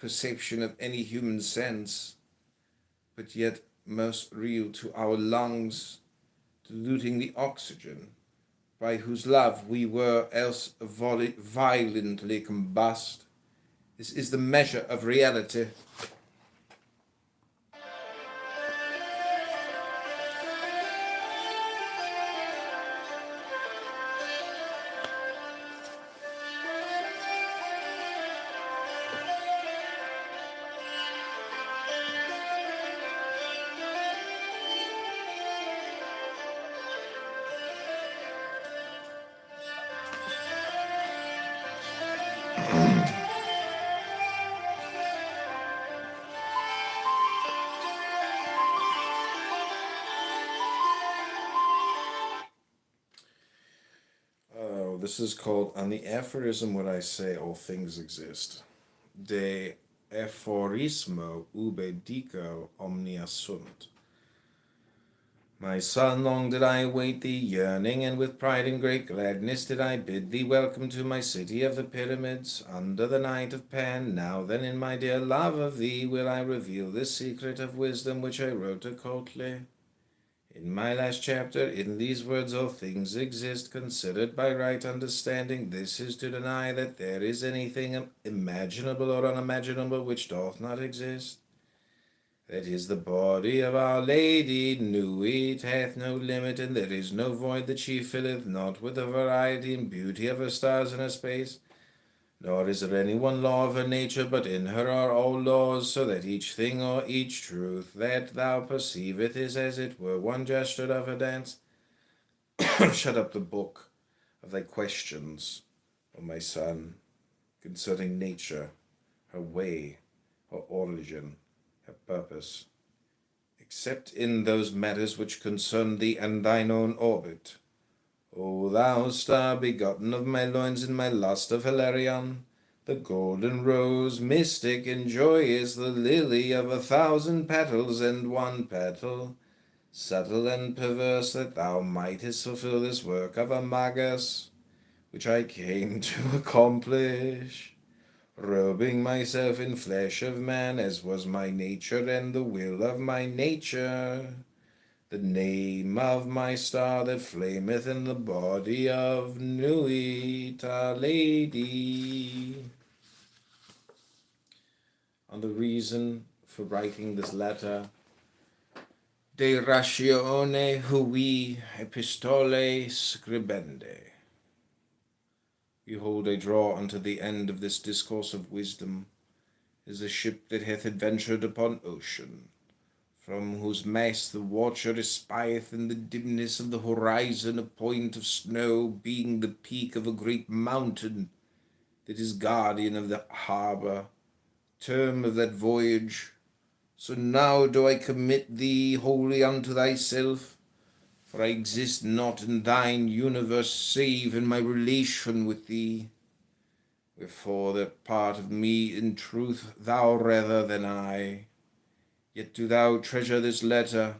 perception of any human sense, but yet most real to our lungs, diluting the oxygen, by whose love we were else violently combust. This is the measure of reality. Oh, this is called On the Aphorism What I Say All Things Exist. De aphorismo ube dico omnia sunt. My son, long did I await thee, yearning, and with pride and great gladness did I bid thee welcome to my city of the pyramids, under the night of Pan. Now then, in my dear love of thee, will I reveal this secret of wisdom which I wrote occultly. In my last chapter, in these words all things exist, considered by right understanding. This is to deny that there is anything imaginable or unimaginable which doth not exist. That is the body of Our Lady, knew it hath no limit, and there is no void that she filleth not with the variety and beauty of her stars and her space. Nor is there any one law of her nature, but in her are all laws, so that each thing or each truth that thou perceiveth is as it were one gesture of her dance. Shut up the book of thy questions, O my son, concerning nature, her way, her origin, her purpose, except in those matters which concern thee and thine own orbit. O thou star begotten of my loins and my lust of Hilarion, the golden rose, mystic and joyous, the lily of 1,000 petals and one petal, subtle and perverse, that thou mightest fulfill this work of a magus, which I came to accomplish, robing myself in flesh of man, as was my nature and the will of my nature, the name of my star that flameth in the body of Nuit, Our Lady. On the reason for writing this letter, De ratione hui epistole scribende. Behold, I draw unto the end of this discourse of wisdom, as a ship that hath adventured upon ocean, from whose mast the watcher espieth in the dimness of the horizon a point of snow, being the peak of a great mountain that is guardian of the harbour, term of that voyage. So now do I commit thee wholly unto thyself, for I exist not in thine universe save in my relation with thee. Wherefore that part of me in truth thou rather than I. Yet do thou treasure this letter,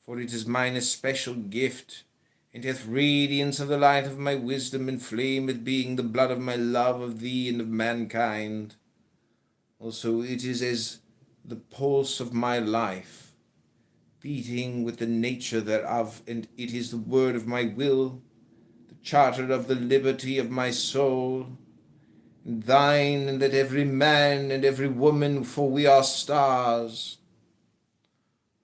for it is mine especial gift, and hath radiance of the light of my wisdom, inflamed being the blood of my love of thee and of mankind. Also it is as the pulse of my life, beating with the nature thereof, and it is the word of my will, the charter of the liberty of my soul, and thine, and that every man and every woman, for we are stars.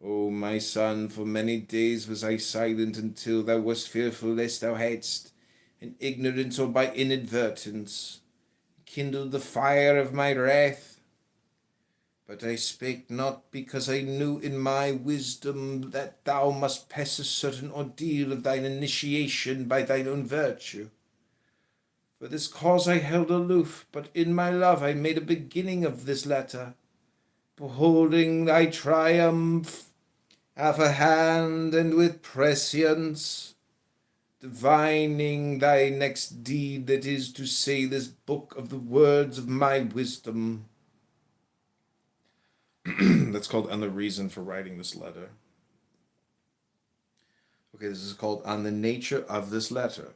O my son, for many days was I silent, until thou wast fearful lest thou hadst, in ignorance or by inadvertence, kindled the fire of my wrath. But I spake not, because I knew in my wisdom that thou must pass a certain ordeal of thine initiation by thine own virtue. For this cause I held aloof, but in my love I made a beginning of this letter, beholding thy triumph of a hand, and with prescience divining thy next deed, that is to say, this book of the words of my wisdom. That's called On the Reason for Writing This Letter. Okay, this is called On the Nature of This Letter.